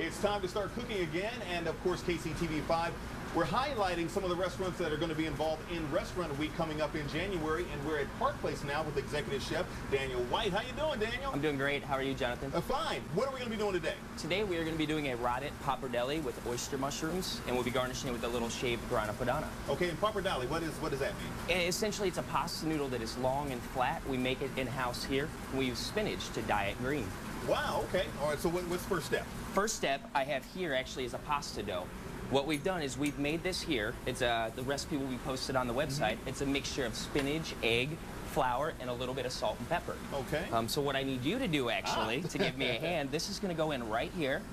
It's time to start cooking again, and of course KCTV 5. We're highlighting some of the restaurants that are going to be involved in Restaurant Week coming up in January, and we're at Park Place now with Executive Chef Daniel White. How you doing, Daniel? I'm doing great. How are you, Jonathan? Fine. What are we going to be doing today? Today we are going to be doing a rotted pappardelle with oyster mushrooms, and we'll be garnishing it with a little shaved grana padano. Okay, and pappardelle, what does that mean? And essentially, it's a pasta noodle that is long and flat. We make it in-house here. We use spinach to dye it green. Wow, okay. All right, so what's first step? First step I have here actually is a pasta dough. What we've done is we've made this here. It's the recipe will be posted on the website. It's a mixture of spinach, egg, flour, and a little bit of salt and pepper. Okay. So what I need you to do actually, to give me a hand, this is going to go in right here.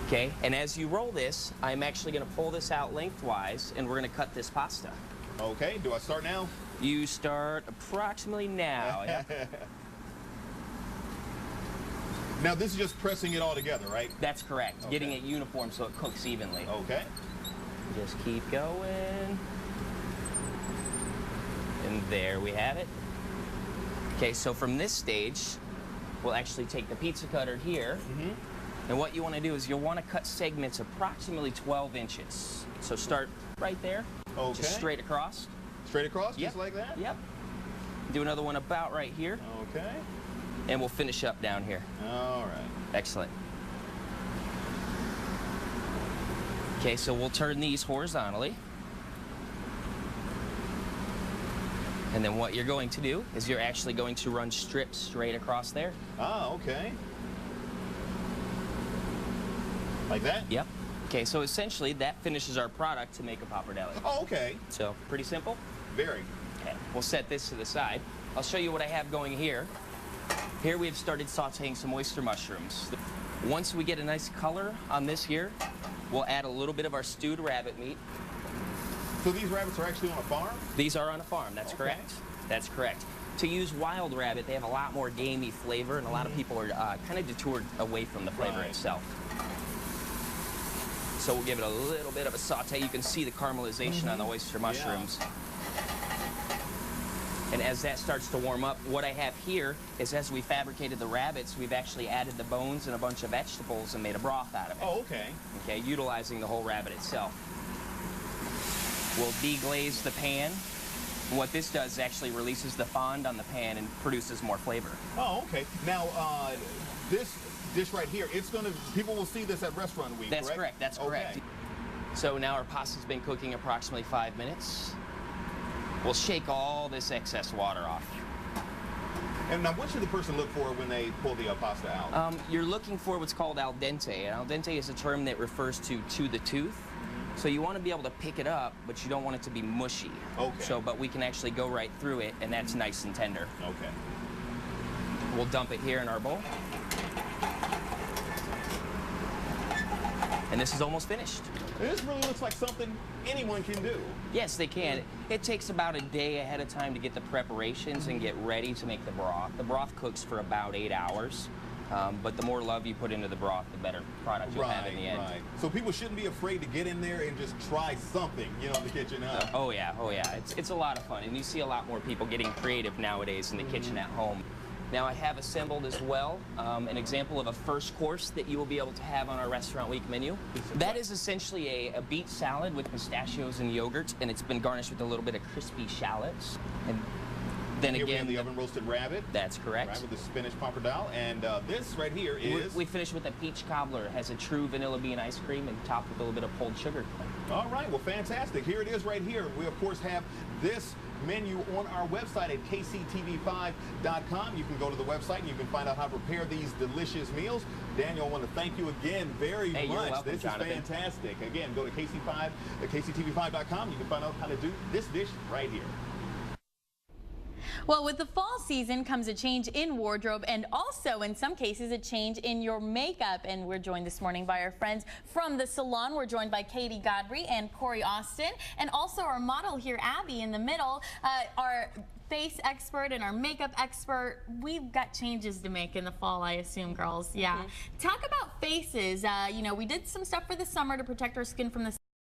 Okay, and as you roll this, I'm actually going to pull this out lengthwise, and we're going to cut this pasta. Okay, do I start now? You start approximately now. Yeah. Now this is just pressing it all together, right? That's correct. Okay. Getting it uniform so it cooks evenly. Okay. Just keep going. And there we have it. Okay, so from this stage, we'll actually take the pizza cutter here. And what you want to do is you'll want to cut segments approximately 12 inches. So start right there. Okay. Just straight across. Straight across, Yep. just like that? Yep. Do another one about right here. Okay. And we'll finish up down here. All right. Excellent. Okay, so we'll turn these horizontally. And then what you're going to do is you're actually going to run strips straight across there. Ah, okay. Like that? Yep. Okay, so essentially that finishes our product to make a pappardelle. Oh, okay. So pretty simple. Very. Okay, we'll set this to the side. I'll show you what I have going here. Here we've started sauteing some oyster mushrooms. Once we get a nice color on this here, we'll add a little bit of our stewed rabbit meat. So these rabbits are actually on a farm? These are on a farm, that's correct. That's correct. To use wild rabbit, they have a lot more gamey flavor, and a lot of people are kind of detoured away from the flavor itself. So we'll give it a little bit of a saute. You can see the caramelization on the oyster mushrooms. Yeah. And as that starts to warm up, what I have here is as we fabricated the rabbits, we've actually added the bones and a bunch of vegetables and made a broth out of it. Oh, okay. Okay, utilizing the whole rabbit itself. We'll deglaze the pan. What this does is actually releases the fond on the pan and produces more flavor. Oh, okay. Now, this dish right here, people will see this at Restaurant Week, That's correct? correct, that's correct. Okay. So now our pasta's been cooking approximately 5 minutes. We'll shake all this excess water off. And now, what should the person look for when they pull the pasta out? You're looking for what's called al dente. And al dente is a term that refers to the tooth. So you want to be able to pick it up, but you don't want it to be mushy. Okay. So, but we can actually go right through it, and that's nice and tender. Okay. We'll dump it here in our bowl. And this is almost finished. This really looks like something anyone can do. Yes, they can. It takes about a day ahead of time to get the preparations and get ready to make the broth. The broth cooks for about 8 hours, but the more love you put into the broth, the better product you'll have in the end. Right. So people shouldn't be afraid to get in there and just try something, in the kitchen. Oh yeah, oh yeah. It's a lot of fun, and you see a lot more people getting creative nowadays in the kitchen at home. Now I have assembled as well an example of a first course that you will be able to have on our Restaurant Week menu. That is essentially a beet salad with pistachios and yogurt, and it's been garnished with a little bit of crispy shallots. And then Here again, we have the oven roasted rabbit. That's correct. Right, with the spinach pappardelle, and this right here is... We finished with a peach cobbler. It has a true vanilla bean ice cream and topped with a little bit of pulled sugar. All right, well, fantastic. Here it is right here. We, of course, have this menu on our website at KCTV5.com. You can go to the website and you can find out how to prepare these delicious meals. Daniel, I want to thank you again very much. You're welcome, this Jonathan. is fantastic. Again, go to KCTV5.com. You can find out how to do this dish right here. Well, with the fall season comes a change in wardrobe and also, in some cases, a change in your makeup. And we're joined this morning by our friends from the salon. We're joined by Katie Godry and Corey Austin, and also our model here, Abby, in the middle. Our face expert and our makeup expert. We've got changes to make in the fall, I assume, girls. Yeah. Talk about faces. We did some stuff for the summer to protect our skin from the